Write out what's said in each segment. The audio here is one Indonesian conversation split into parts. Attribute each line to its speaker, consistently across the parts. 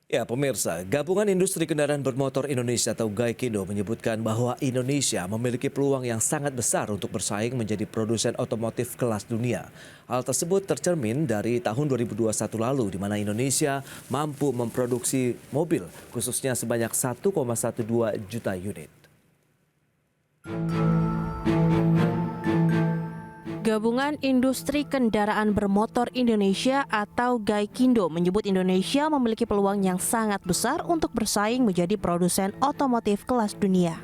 Speaker 1: Ya, pemirsa, Gabungan Industri Kendaraan Bermotor Indonesia atau GAIKINDO menyebutkan bahwa Indonesia memiliki peluang yang sangat besar untuk bersaing menjadi produsen otomotif kelas dunia. Hal tersebut tercermin dari tahun 2021 lalu, di mana Indonesia mampu memproduksi mobil, khususnya sebanyak 1,12 juta unit.
Speaker 2: Gabungan Industri Kendaraan Bermotor Indonesia atau GAIKINDO menyebut Indonesia memiliki peluang yang sangat besar untuk bersaing menjadi produsen otomotif kelas dunia.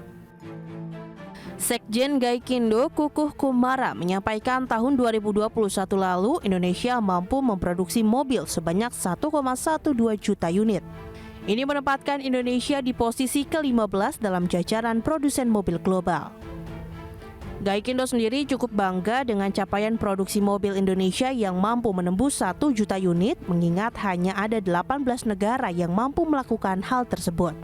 Speaker 2: Sekjen GAIKINDO Kukuh Kumara menyampaikan tahun 2021 lalu Indonesia mampu memproduksi mobil sebanyak 1,12 juta unit. Ini menempatkan Indonesia di posisi ke-15 dalam jajaran produsen mobil global. GAIKINDO sendiri cukup bangga dengan capaian produksi mobil Indonesia yang mampu menembus 1 juta unit, mengingat hanya ada 18 negara yang mampu melakukan hal tersebut.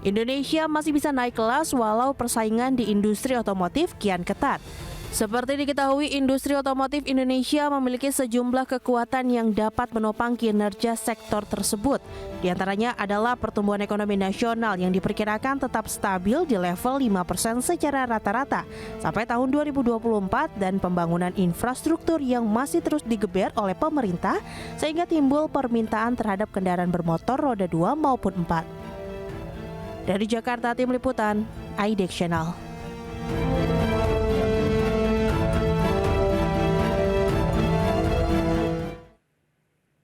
Speaker 2: Indonesia masih bisa naik kelas walau persaingan di industri otomotif kian ketat. Seperti diketahui, industri otomotif Indonesia memiliki sejumlah kekuatan yang dapat menopang kinerja sektor tersebut. Di antaranya adalah pertumbuhan ekonomi nasional yang diperkirakan tetap stabil di level 5% secara rata-rata sampai tahun 2024 dan pembangunan infrastruktur yang masih terus digeber oleh pemerintah sehingga timbul permintaan terhadap kendaraan bermotor roda 2 maupun 4. Dari Jakarta, Tim Liputan, IDEX Channel.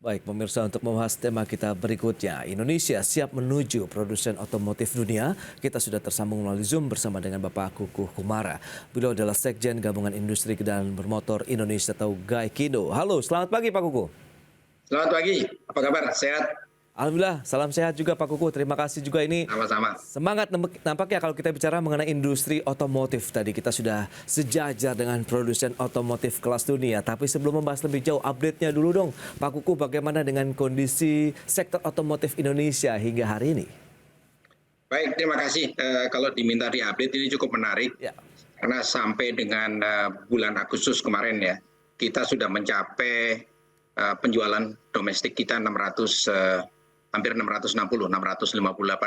Speaker 1: Baik, pemirsa, untuk membahas tema kita berikutnya, Indonesia siap menuju produsen otomotif dunia. Kita sudah tersambung melalui Zoom bersama dengan Bapak Kukuh Kumara. Beliau adalah Sekjen Gabungan Industri Kendaraan Bermotor Indonesia atau GAIKINDO. Halo, selamat pagi Pak Kukuh.
Speaker 3: Selamat pagi, apa kabar? Sehat?
Speaker 1: Alhamdulillah, salam sehat juga Pak Kukuh. Terima kasih juga ini.
Speaker 3: Sama-sama.
Speaker 1: Semangat nampaknya kalau kita bicara mengenai industri otomotif. Tadi kita sudah sejajar dengan produsen otomotif kelas dunia. Tapi sebelum membahas lebih jauh, update-nya dulu dong. Pak Kukuh, bagaimana dengan kondisi sektor otomotif Indonesia hingga hari ini?
Speaker 3: Baik, terima kasih. Kalau diminta di-update ini cukup menarik.
Speaker 1: Ya.
Speaker 3: Karena sampai dengan bulan Agustus kemarin ya, kita sudah mencapai penjualan domestik kita hampir 658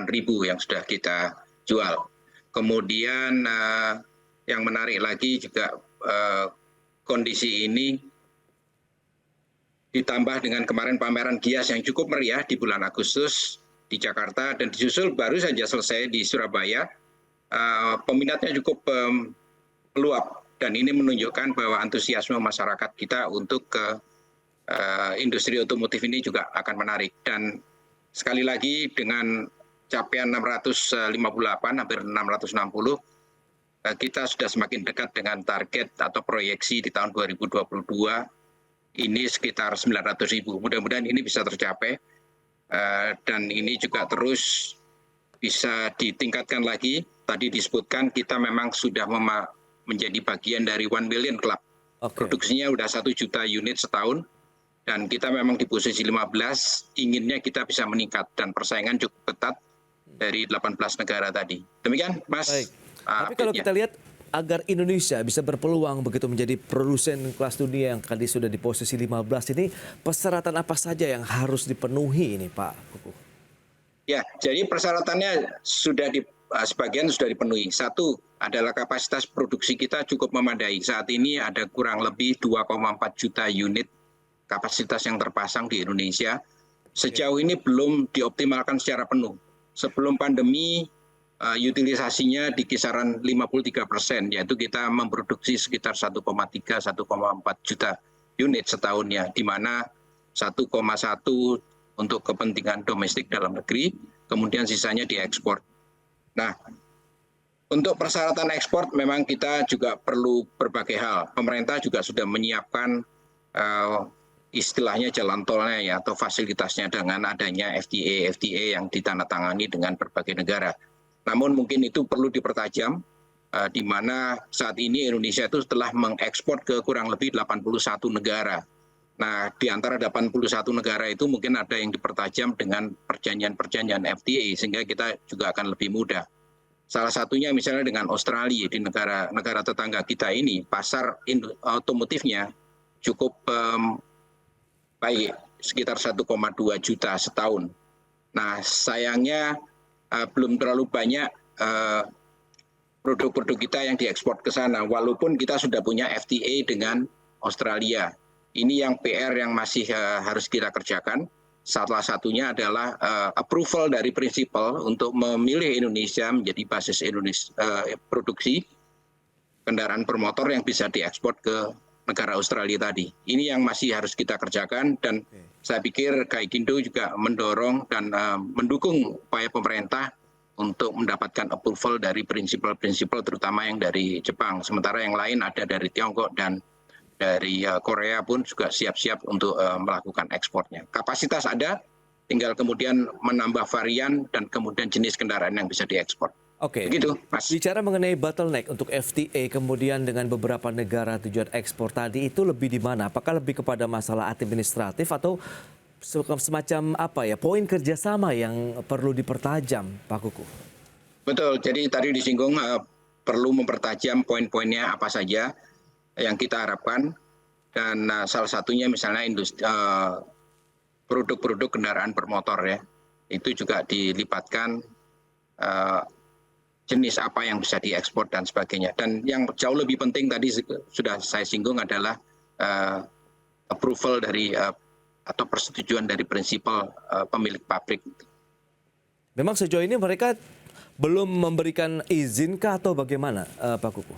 Speaker 3: ribu yang sudah kita jual. Kemudian yang menarik lagi juga kondisi ini ditambah dengan kemarin pameran Gias yang cukup meriah di bulan Agustus di Jakarta dan disusul baru saja selesai di Surabaya. Peminatnya cukup meluap dan ini menunjukkan bahwa antusiasme masyarakat kita untuk industri otomotif ini juga akan menarik. Dan sekali lagi dengan capaian 658, hampir 660, kita sudah semakin dekat dengan target atau proyeksi di tahun 2022, ini sekitar 900 ribu. Mudah-mudahan ini bisa tercapai, dan ini juga terus bisa ditingkatkan lagi. Tadi disebutkan kita memang sudah menjadi bagian dari 1 Million Club.
Speaker 1: Okay.
Speaker 3: Produksinya sudah 1 juta unit setahun. Dan kita memang di posisi 15, inginnya kita bisa meningkat dan persaingan cukup ketat dari 18 negara tadi. Demikian, Mas.
Speaker 1: Baik. Tapi kalau kita lihat agar Indonesia bisa berpeluang begitu menjadi produsen kelas dunia yang tadi sudah di posisi 15 ini, persyaratan apa saja yang harus dipenuhi ini, Pak Kukuh?
Speaker 3: Ya, jadi persyaratannya sebagian sudah dipenuhi. Satu adalah kapasitas produksi kita cukup memadai. Saat ini ada kurang lebih 2,4 juta unit kapasitas yang terpasang di Indonesia. Sejauh ini belum dioptimalkan secara penuh. Sebelum pandemi, utilisasinya di kisaran 53%, yaitu kita memproduksi sekitar 1,3-1,4 juta unit setahunnya, di mana 1,1 untuk kepentingan domestik dalam negeri, kemudian sisanya diekspor. Nah, untuk persyaratan ekspor memang kita juga perlu berbagai hal. Pemerintah juga sudah menyiapkan istilahnya jalan tolnya ya, atau fasilitasnya dengan adanya FTA yang ditandatangani dengan berbagai negara. Namun mungkin itu perlu dipertajam, di mana saat ini Indonesia itu telah mengekspor ke kurang lebih 81 negara. Nah, di antara 81 negara itu mungkin ada yang dipertajam dengan perjanjian-perjanjian FTA, sehingga kita juga akan lebih mudah. Salah satunya misalnya dengan Australia, di negara tetangga kita ini, pasar otomotifnya cukup baik. sekitar 1,2 juta setahun. Nah, sayangnya belum terlalu banyak produk-produk kita yang diekspor ke sana, walaupun kita sudah punya FTA dengan Australia. Ini yang PR yang masih harus kita kerjakan. Salah satunya adalah approval dari prinsipal untuk memilih Indonesia menjadi basis produksi kendaraan bermotor yang bisa diekspor ke negara Australia tadi. Ini yang masih harus kita kerjakan, dan saya pikir Gaikindo juga mendorong dan mendukung upaya pemerintah untuk mendapatkan approval dari prinsipal-prinsipal terutama yang dari Jepang. Sementara yang lain ada dari Tiongkok dan dari Korea pun juga siap-siap untuk melakukan ekspornya. Kapasitas ada, tinggal kemudian menambah varian dan kemudian jenis kendaraan yang bisa diekspor.
Speaker 1: Oke,
Speaker 3: Begitu, Mas.
Speaker 1: bicara mengenai bottleneck untuk FTA kemudian dengan beberapa negara tujuan ekspor tadi, itu lebih di mana? Apakah lebih kepada masalah administratif atau semacam apa ya, poin kerjasama yang perlu dipertajam, Pak Kuku?
Speaker 3: Betul, jadi tadi disinggung perlu mempertajam poin-poinnya apa saja yang kita harapkan, dan salah satunya misalnya produk-produk kendaraan bermotor ya, itu juga dilipatkan jenis apa yang bisa diekspor dan sebagainya. Dan yang jauh lebih penting tadi sudah saya singgung adalah approval dari atau persetujuan dari prinsipal pemilik pabrik.
Speaker 1: Memang sejauh ini mereka belum memberikan izinkah atau bagaimana, Pak Kuku?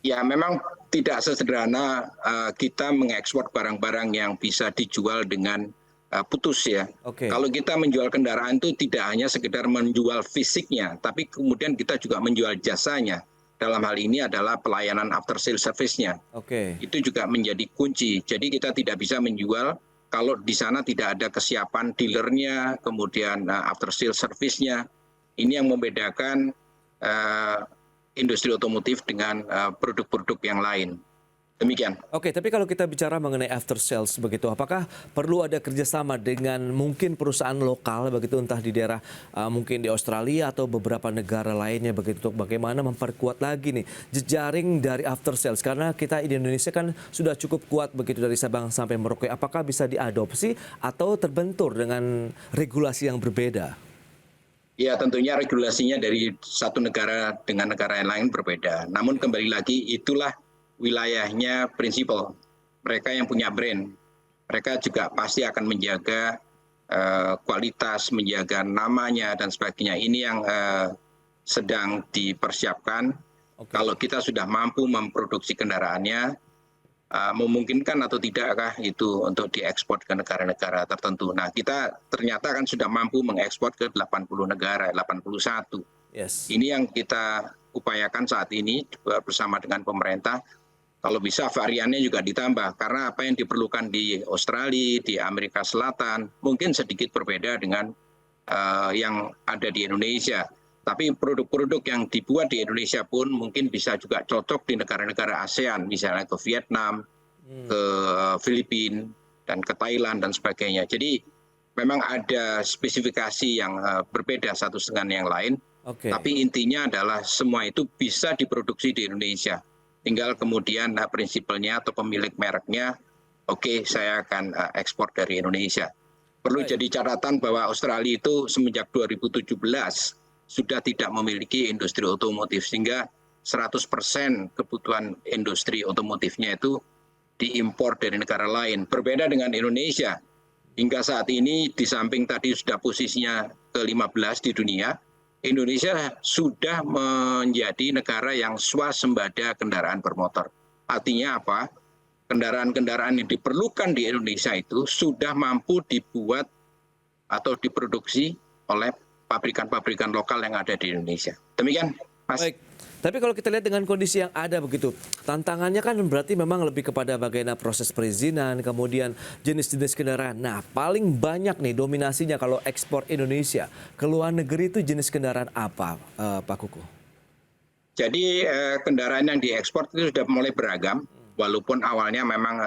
Speaker 3: Ya, memang tidak sesederhana kita mengekspor barang-barang yang bisa dijual dengan putus ya.
Speaker 1: Oke.
Speaker 3: Kalau kita menjual kendaraan itu tidak hanya sekedar menjual fisiknya, tapi kemudian kita juga menjual jasanya. Dalam hal ini adalah pelayanan after sale service-nya.
Speaker 1: Oke.
Speaker 3: Itu juga menjadi kunci. Jadi kita tidak bisa menjual kalau di sana tidak ada kesiapan dealernya, kemudian after sale service-nya. Ini yang membedakan industri otomotif dengan produk-produk yang lain. Demikian.
Speaker 1: Oke, tapi kalau kita bicara mengenai after sales begitu, apakah perlu ada kerjasama dengan mungkin perusahaan lokal begitu, entah di daerah mungkin di Australia atau beberapa negara lainnya begitu, untuk bagaimana memperkuat lagi nih jejaring dari after sales, karena kita di Indonesia kan sudah cukup kuat begitu dari Sabang sampai Merauke. Apakah bisa diadopsi atau terbentur dengan regulasi yang berbeda?
Speaker 3: Ya, tentunya regulasinya dari satu negara dengan negara yang lain berbeda. Namun kembali lagi itulah wilayahnya prinsipal. Mereka yang punya brand, mereka juga pasti akan menjaga kualitas, menjaga namanya dan sebagainya. Ini yang sedang dipersiapkan.
Speaker 1: Oke.
Speaker 3: Kalau kita sudah mampu memproduksi kendaraannya, memungkinkan atau tidakkah itu untuk diekspor ke negara-negara tertentu. Nah, kita ternyata kan sudah mampu mengekspor ke 80 negara, 81.
Speaker 1: Yes.
Speaker 3: Ini yang kita upayakan saat ini bersama dengan pemerintah. Kalau bisa variannya juga ditambah, karena apa yang diperlukan di Australia, di Amerika Selatan mungkin sedikit berbeda dengan yang ada di Indonesia. Tapi produk-produk yang dibuat di Indonesia pun mungkin bisa juga cocok di negara-negara ASEAN, misalnya ke Vietnam, ke Filipina, dan ke Thailand dan sebagainya. Jadi memang ada spesifikasi yang berbeda satu dengan yang lain.
Speaker 1: Oke.
Speaker 3: Tapi intinya adalah semua itu bisa diproduksi di Indonesia. Tinggal kemudian prinsipalnya atau pemilik mereknya, oke, saya akan ekspor dari Indonesia. Perlu
Speaker 1: Baik.
Speaker 3: jadi catatan bahwa Australia itu semenjak 2017 sudah tidak memiliki industri otomotif, sehingga 100% kebutuhan industri otomotifnya itu diimpor dari negara lain. Berbeda dengan Indonesia, hingga saat ini di samping tadi sudah posisinya ke-15 di dunia, Indonesia sudah menjadi negara yang swasembada kendaraan bermotor. Artinya apa? Kendaraan-kendaraan yang diperlukan di Indonesia itu sudah mampu dibuat atau diproduksi oleh pabrikan-pabrikan lokal yang ada di Indonesia. Demikian, Mas.
Speaker 1: Baik. Tapi kalau kita lihat dengan kondisi yang ada begitu, tantangannya kan berarti memang lebih kepada bagaimana proses perizinan, kemudian jenis-jenis kendaraan. Nah, paling banyak nih dominasinya kalau ekspor Indonesia ke luar negeri itu jenis kendaraan apa, Pak Kuku?
Speaker 3: Jadi kendaraan yang diekspor itu sudah mulai beragam, walaupun awalnya memang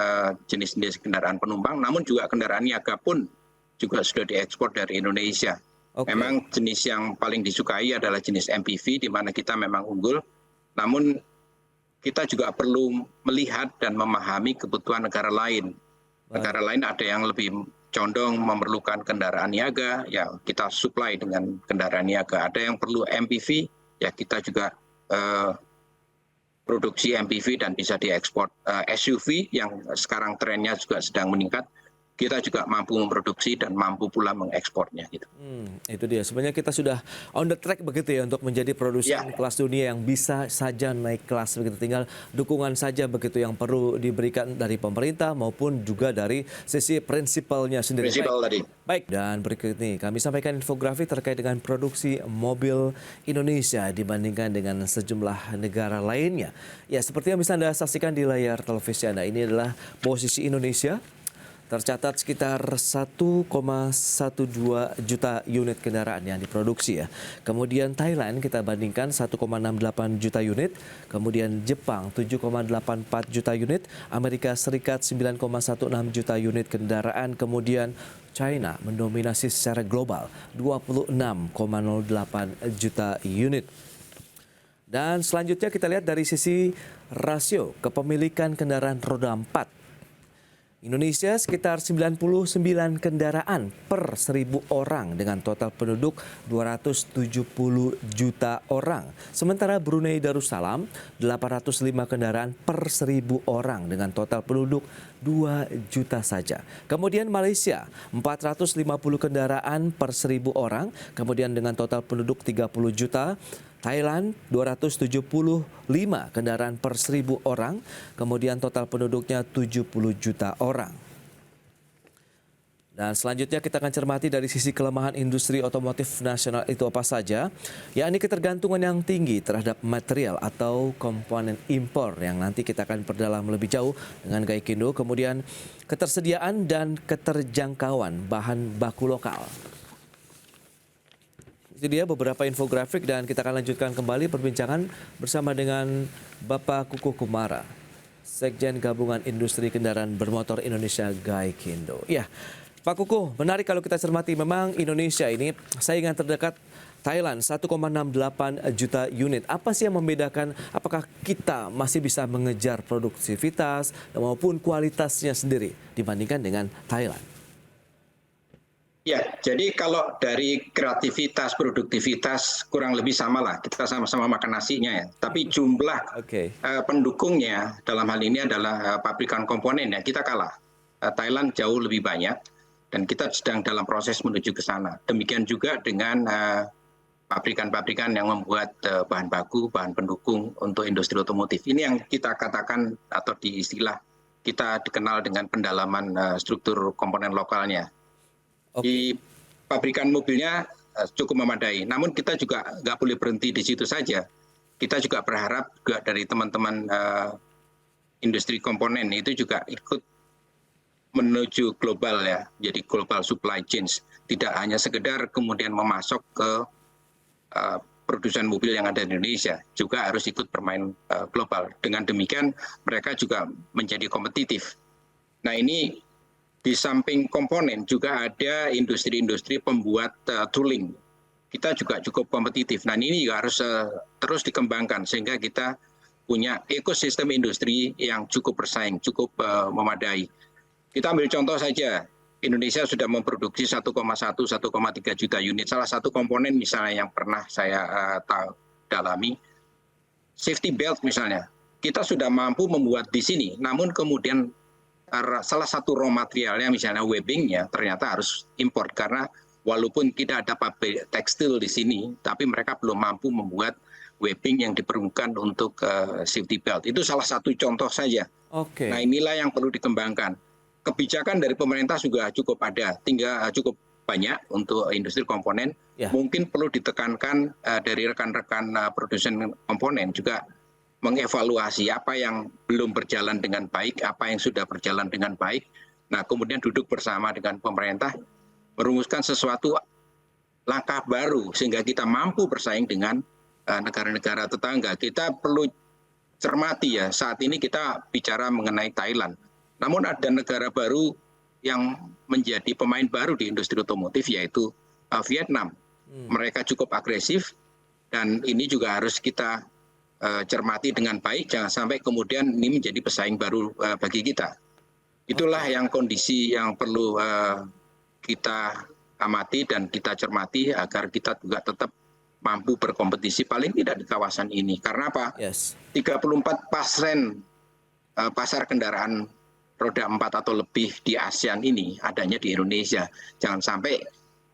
Speaker 3: jenis-jenis kendaraan penumpang, namun juga kendaraan niaga pun juga sudah diekspor dari Indonesia.
Speaker 1: Oke.
Speaker 3: Memang jenis yang paling disukai adalah jenis MPV, di mana kita memang unggul. Namun kita juga perlu melihat dan memahami kebutuhan negara lain. Negara lain ada yang lebih condong memerlukan kendaraan niaga, ya kita supply dengan kendaraan niaga. Ada yang perlu MPV, ya kita juga produksi MPV dan bisa diekspor. SUV yang sekarang trennya juga sedang meningkat, kita juga mampu memproduksi dan mampu pula mengekspornya gitu.
Speaker 1: Itu dia. Sebenarnya kita sudah on the track begitu ya untuk menjadi produsen kelas dunia yang bisa saja naik kelas begitu. Tinggal dukungan saja begitu yang perlu diberikan dari pemerintah maupun juga dari sisi prinsipalnya sendiri.
Speaker 3: Prinsipal tadi.
Speaker 1: Baik, dan berikut ini kami sampaikan infografik terkait dengan produksi mobil Indonesia dibandingkan dengan sejumlah negara lainnya. Ya, seperti yang bisa Anda saksikan di layar televisi Anda, ini adalah posisi Indonesia. Tercatat sekitar 1,12 juta unit kendaraan yang diproduksi ya. Kemudian Thailand kita bandingkan 1,68 juta unit. Kemudian Jepang 7,84 juta unit. Amerika Serikat 9,16 juta unit kendaraan. Kemudian China mendominasi secara global 26,08 juta unit. Dan selanjutnya kita lihat dari sisi rasio kepemilikan kendaraan roda 4. Indonesia sekitar 99 kendaraan per 1.000 orang dengan total penduduk 270 juta orang. Sementara Brunei Darussalam 805 kendaraan per 1.000 orang dengan total penduduk 2 juta saja. Kemudian Malaysia 450 kendaraan per 1.000 orang, kemudian dengan total penduduk 30 juta. Thailand 275 kendaraan per 1.000 orang, kemudian total penduduknya 70 juta orang. Dan selanjutnya kita akan cermati dari sisi kelemahan industri otomotif nasional itu apa saja, yakni ketergantungan yang tinggi terhadap material atau komponen impor yang nanti kita akan perdalam lebih jauh dengan Gaikindo, kemudian ketersediaan dan keterjangkauan bahan baku lokal. Itu dia beberapa infografik dan kita akan lanjutkan kembali perbincangan bersama dengan Bapak Kukuh Kumara, Sekjen Gabungan Industri Kendaraan Bermotor Indonesia Gaikindo. Ya, Pak Kukuh, menarik kalau kita cermati memang Indonesia ini saingan terdekat Thailand 1,68 juta unit. Apa sih yang membedakan? Apakah kita masih bisa mengejar produktivitas maupun kualitasnya sendiri dibandingkan dengan Thailand?
Speaker 3: Ya, jadi kalau dari kreativitas, produktivitas kurang lebih sama lah. Kita sama-sama makan nasinya ya. Tapi jumlah pendukungnya dalam hal ini adalah pabrikan komponen ya. Kita kalah. Thailand jauh lebih banyak dan kita sedang dalam proses menuju ke sana. Demikian juga dengan pabrikan-pabrikan yang membuat bahan baku, bahan pendukung untuk industri otomotif. Ini yang kita katakan atau di istilah kita dikenal dengan pendalaman struktur komponen lokalnya. Di pabrikan mobilnya cukup memadai. Namun kita juga nggak boleh berhenti di situ saja. Kita juga berharap juga dari teman-teman industri komponen itu juga ikut menuju global ya. Jadi global supply chains. Tidak hanya sekedar kemudian memasok ke produsen mobil yang ada di Indonesia. Juga harus ikut bermain global. Dengan demikian mereka juga menjadi kompetitif. Nah ini di samping komponen juga ada industri-industri pembuat tooling. Kita juga cukup kompetitif. Nah ini juga harus terus dikembangkan sehingga kita punya ekosistem industri yang cukup bersaing, cukup memadai. Kita ambil contoh saja, Indonesia sudah memproduksi 1,1, 1,3 juta unit. Salah satu komponen misalnya yang pernah saya dalami, safety belt misalnya. Kita sudah mampu membuat di sini, namun kemudian salah satu raw materialnya misalnya webbingnya ternyata harus import karena walaupun kita ada pabrik tekstil di sini, tapi mereka belum mampu membuat webbing yang diperlukan untuk safety belt. Itu salah satu contoh saja. Nah inilah yang perlu dikembangkan. Kebijakan dari pemerintah juga cukup ada, tinggal cukup banyak untuk industri komponen. Mungkin perlu ditekankan dari rekan-rekan produsen komponen juga mengevaluasi apa yang belum berjalan dengan baik, apa yang sudah berjalan dengan baik. Nah, kemudian duduk bersama dengan pemerintah, merumuskan sesuatu langkah baru sehingga kita mampu bersaing dengan negara-negara tetangga. Kita perlu cermati ya, saat ini kita bicara mengenai Thailand. Namun ada negara baru yang menjadi pemain baru di industri otomotif yaitu Vietnam. Mereka cukup agresif dan ini juga harus kita cermati dengan baik, jangan sampai kemudian ini menjadi pesaing baru bagi kita. Itulah yang kondisi yang perlu kita amati dan kita cermati agar kita juga tetap mampu berkompetisi paling tidak di kawasan ini. Karena apa?
Speaker 1: Yes.
Speaker 3: 34% pasar kendaraan roda 4 atau lebih di ASEAN ini adanya di Indonesia. Jangan sampai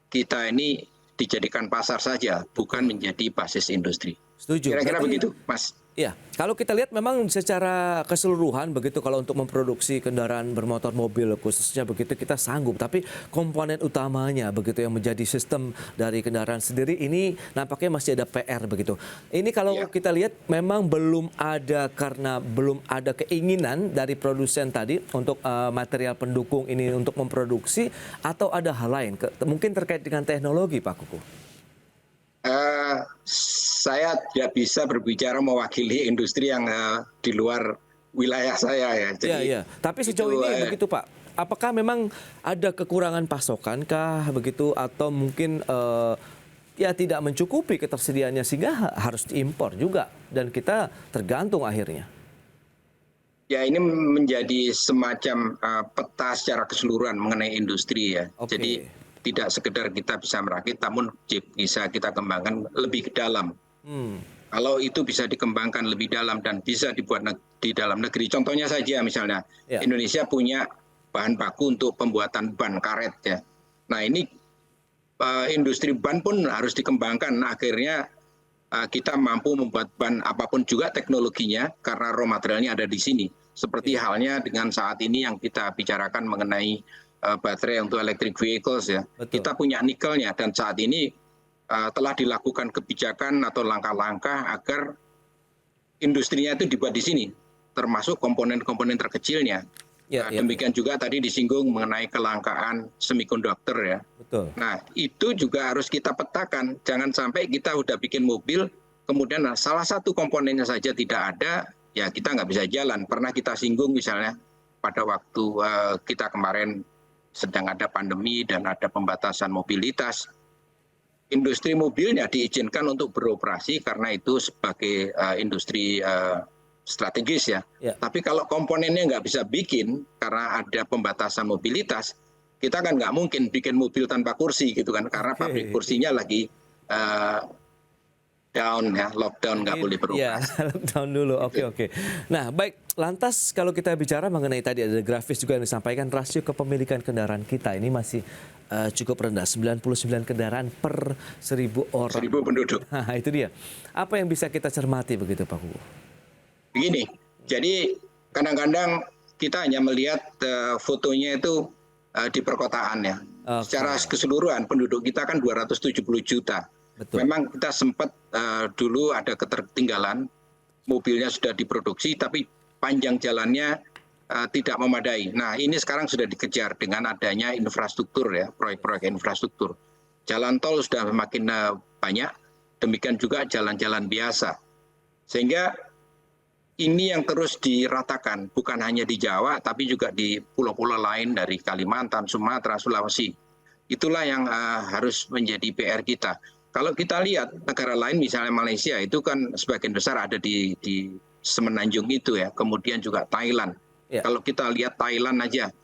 Speaker 3: kita ini dijadikan pasar saja, bukan menjadi basis industri.
Speaker 1: Setuju.
Speaker 3: Kira-kira
Speaker 1: Berarti-
Speaker 3: begitu, Mas.
Speaker 1: Ya, kalau kita lihat memang secara keseluruhan begitu kalau untuk memproduksi kendaraan bermotor mobil khususnya begitu kita sanggup. Tapi komponen utamanya begitu yang menjadi sistem dari kendaraan sendiri ini nampaknya masih ada PR begitu. Ini kalau
Speaker 3: Ya.
Speaker 1: kita lihat memang belum ada karena belum ada keinginan dari produsen tadi untuk material pendukung ini untuk memproduksi atau ada hal lain mungkin terkait dengan teknologi Pak Kuku.
Speaker 3: Saya tidak bisa berbicara mewakili industri yang di luar wilayah saya ya. Jadi,
Speaker 1: Iya. Tapi sejauh
Speaker 3: itu,
Speaker 1: ini begitu Pak, apakah memang ada kekurangan pasokan kah begitu atau mungkin ya tidak mencukupi ketersediaannya sehingga harus diimpor juga dan kita tergantung akhirnya.
Speaker 3: Ya ini menjadi semacam peta secara keseluruhan mengenai industri ya.
Speaker 1: Oke.
Speaker 3: Jadi tidak sekedar kita bisa merakit, namun bisa kita kembangkan lebih ke dalam. Kalau itu bisa dikembangkan lebih dalam dan bisa dibuat di dalam negeri. Contohnya saja misalnya
Speaker 1: Ya.
Speaker 3: Indonesia punya bahan baku untuk pembuatan ban karet ya. Nah ini industri ban pun harus dikembangkan. Nah, akhirnya kita mampu membuat ban apapun juga teknologinya karena raw materialnya ada di sini. Seperti halnya dengan saat ini yang kita bicarakan mengenai baterai untuk electric vehicles ya.
Speaker 1: Betul.
Speaker 3: Kita punya nikelnya dan saat ini telah dilakukan kebijakan atau langkah-langkah agar industrinya itu dibuat di sini, termasuk komponen-komponen terkecilnya.
Speaker 1: Ya, ya.
Speaker 3: Demikian juga tadi disinggung mengenai kelangkaan semikonduktor ya.
Speaker 1: Betul.
Speaker 3: Nah, itu juga harus kita petakan. Jangan sampai kita udah bikin mobil, kemudian salah satu komponennya saja tidak ada, ya kita nggak bisa jalan. Pernah kita singgung misalnya pada waktu kita kemarin sedang ada pandemi dan ada pembatasan mobilitas. Industri mobilnya diizinkan untuk beroperasi karena itu sebagai industri strategis ya.
Speaker 1: Ya.
Speaker 3: Tapi kalau komponennya nggak bisa bikin karena ada pembatasan mobilitas, kita kan nggak mungkin bikin mobil tanpa kursi gitu kan, karena
Speaker 1: Oke.
Speaker 3: pabrik kursinya lagi down ya, lockdown nggak boleh
Speaker 1: Ya,
Speaker 3: beroperasi.
Speaker 1: lockdown dulu. Oke. Nah, baik. Lantas kalau kita bicara mengenai tadi ada grafis juga yang disampaikan rasio kepemilikan kendaraan kita ini masih cukup rendah, 99 kendaraan per 1.000 orang.
Speaker 3: 1.000 penduduk.
Speaker 1: Nah, itu dia. Apa yang bisa kita cermati begitu Pak Kuku?
Speaker 3: Begini, jadi kadang-kadang kita hanya melihat fotonya itu di perkotaan ya.
Speaker 1: Oke.
Speaker 3: Secara keseluruhan penduduk kita kan 270 juta.
Speaker 1: Betul.
Speaker 3: Memang kita sempat dulu ada ketertinggalan, mobilnya sudah diproduksi tapi panjang jalannya tidak memadai. Nah ini sekarang sudah dikejar dengan adanya infrastruktur ya, proyek-proyek infrastruktur. Jalan tol sudah makin banyak, demikian juga jalan-jalan biasa. Sehingga ini yang terus diratakan, bukan hanya di Jawa, tapi juga di pulau-pulau lain dari Kalimantan, Sumatera, Sulawesi. Itulah yang harus menjadi PR kita. Kalau kita lihat negara lain, misalnya Malaysia, itu kan sebagian besar ada di semenanjung itu ya, kemudian juga Thailand.
Speaker 1: Ya.
Speaker 3: Kalau kita lihat Thailand aja,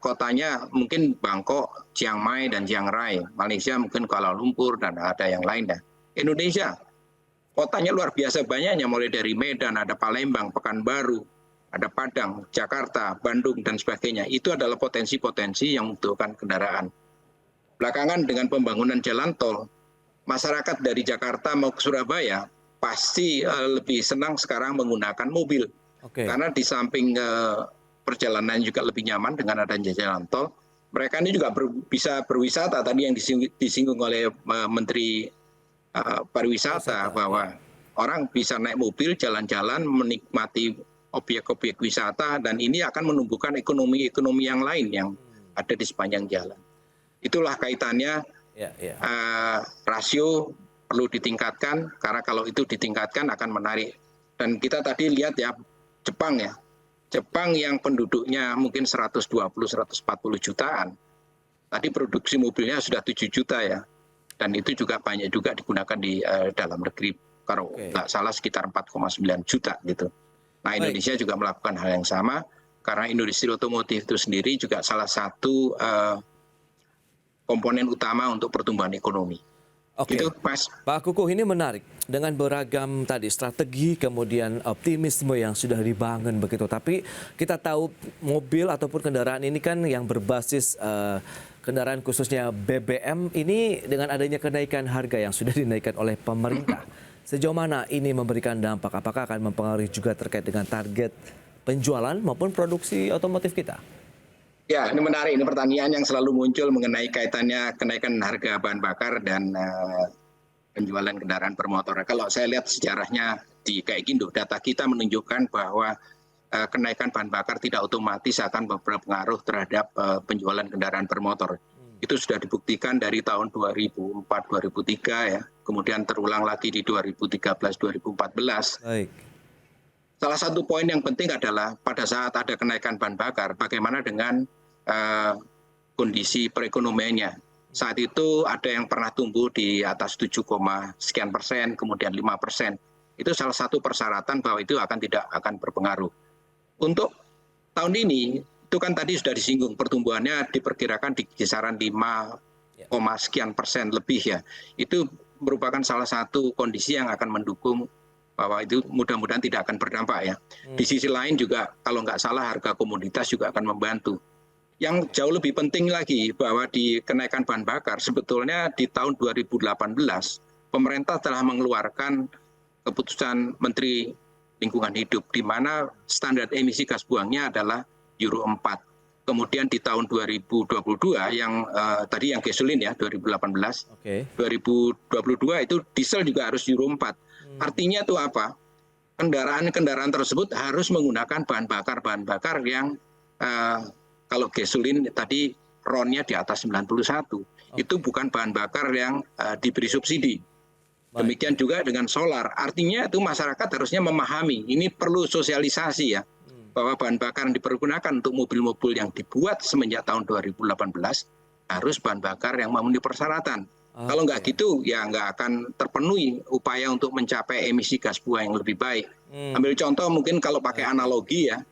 Speaker 3: kotanya mungkin Bangkok, Chiang Mai, dan Chiang Rai. Malaysia mungkin Kuala Lumpur, dan ada yang lain. Indonesia, kotanya luar biasa banyaknya, mulai dari Medan, ada Palembang, Pekanbaru, ada Padang, Jakarta, Bandung, dan sebagainya. Itu adalah potensi-potensi yang membutuhkan kendaraan. Belakangan dengan pembangunan jalan tol, masyarakat dari Jakarta mau ke Surabaya pasti lebih senang sekarang menggunakan mobil.
Speaker 1: Oke.
Speaker 3: Karena di samping perjalanan juga lebih nyaman dengan adanya jalan tol, mereka ini juga bisa berwisata. Tadi yang disinggung oleh Menteri Pariwisata bahwa orang bisa naik mobil, jalan-jalan, menikmati objek-objek wisata, dan ini akan menumbuhkan ekonomi-ekonomi yang lain yang ada di sepanjang jalan. Itulah kaitannya.
Speaker 1: Ya.
Speaker 3: Rasio perlu ditingkatkan, karena kalau itu ditingkatkan akan menarik. Dan kita tadi lihat ya, Jepang yang penduduknya mungkin 120-140 jutaan. Tadi produksi mobilnya sudah 7 juta ya. Dan itu juga banyak juga digunakan di dalam negeri. Kalau nggak salah sekitar 4,9 juta gitu. Nah Indonesia juga melakukan hal yang sama, karena industri otomotif itu sendiri juga salah satu komponen utama untuk pertumbuhan ekonomi.
Speaker 1: Oke,
Speaker 3: Gitu, Mas.
Speaker 1: Pak Kukuh, ini menarik dengan beragam tadi strategi kemudian optimisme yang sudah dibangun begitu. Tapi kita tahu mobil ataupun kendaraan ini kan yang berbasis kendaraan khususnya BBM ini dengan adanya kenaikan harga yang sudah dinaikkan oleh pemerintah. Sejauh mana ini memberikan dampak? Apakah akan mempengaruhi juga terkait dengan target penjualan maupun produksi otomotif kita?
Speaker 3: Ya, ini menarik. Ini pertanyaan yang selalu muncul mengenai kaitannya kenaikan harga bahan bakar dan penjualan kendaraan bermotor. Kalau saya lihat sejarahnya di Gaikindo, data kita menunjukkan bahwa kenaikan bahan bakar tidak otomatis akan berpengaruh terhadap penjualan kendaraan bermotor. Itu sudah dibuktikan dari tahun 2004-2003 ya, kemudian terulang lagi di 2013-2014.
Speaker 1: Baik.
Speaker 3: Salah satu poin yang penting adalah pada saat ada kenaikan bahan bakar, bagaimana dengan kondisi perekonomiannya. Saat itu ada yang pernah tumbuh di atas 7, sekian persen, kemudian 5%. Itu salah satu persyaratan bahwa itu tidak akan berpengaruh. Untuk tahun ini, itu kan tadi sudah disinggung, pertumbuhannya diperkirakan di kisaran 5, sekian persen lebih ya. Itu merupakan salah satu kondisi yang akan mendukung bahwa itu mudah-mudahan tidak akan berdampak ya. Di sisi lain juga kalau nggak salah harga komoditas juga akan membantu. Yang jauh lebih penting lagi bahwa di kenaikan bahan bakar sebetulnya di tahun 2018 pemerintah telah mengeluarkan keputusan Menteri Lingkungan Hidup di mana standar emisi gas buangnya adalah Euro 4. Kemudian di tahun 2022 yang tadi yang gasolin ya 2018.
Speaker 1: Oke.
Speaker 3: 2022 itu diesel juga harus Euro 4. Artinya itu apa? Kendaraan-kendaraan tersebut harus menggunakan bahan bakar yang kalau gasolin tadi RON-nya di atas 91. Itu bukan bahan bakar yang diberi subsidi. Demikian juga dengan solar. Artinya itu masyarakat harusnya memahami. Ini perlu sosialisasi ya. Bahwa bahan bakar yang dipergunakan untuk mobil-mobil yang dibuat semenjak tahun 2018 harus bahan bakar yang memenuhi persyaratan. Kalau nggak gitu, ya nggak akan terpenuhi upaya untuk mencapai emisi gas buang yang lebih baik. Ambil contoh mungkin kalau pakai analogi ya,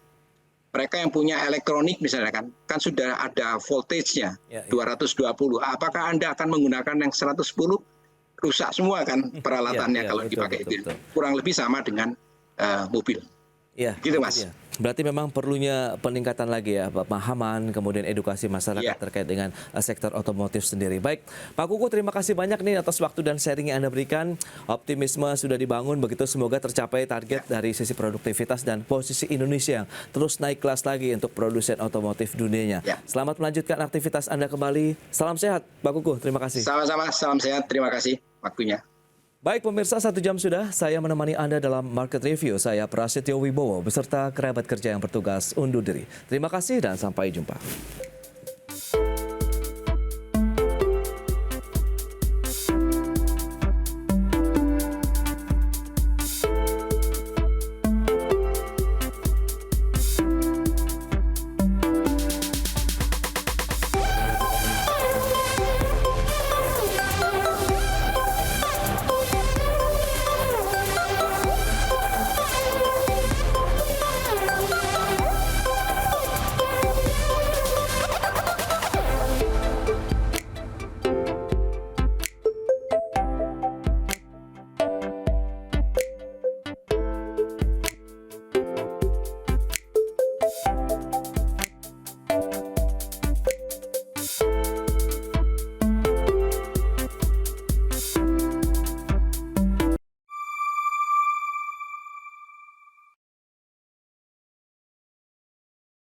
Speaker 3: mereka yang punya elektronik misalnya kan sudah ada voltage-nya 220. Apakah Anda akan menggunakan yang 110? Rusak semua kan peralatannya kalau dipakai itu. Kurang lebih sama dengan mobil.
Speaker 1: Ya,
Speaker 3: gitu Mas.
Speaker 1: Ya. Berarti memang perlunya peningkatan lagi ya, pemahaman, kemudian edukasi masyarakat terkait dengan sektor otomotif sendiri. Baik, Pak Kukuh, terima kasih banyak nih atas waktu dan sharing yang Anda berikan. Optimisme sudah dibangun, begitu semoga tercapai target dari sisi produktivitas dan posisi Indonesia yang terus naik kelas lagi untuk produsen otomotif dunianya. Selamat melanjutkan aktivitas Anda kembali. Salam sehat, Pak Kukuh. Terima kasih.
Speaker 3: Sama-sama, salam sehat. Terima kasih waktunya.
Speaker 1: Baik pemirsa, 1 jam sudah saya menemani Anda dalam Market Review. Saya Prasetyo Wibowo beserta kerabat kerja yang bertugas undur diri. Terima kasih dan sampai jumpa.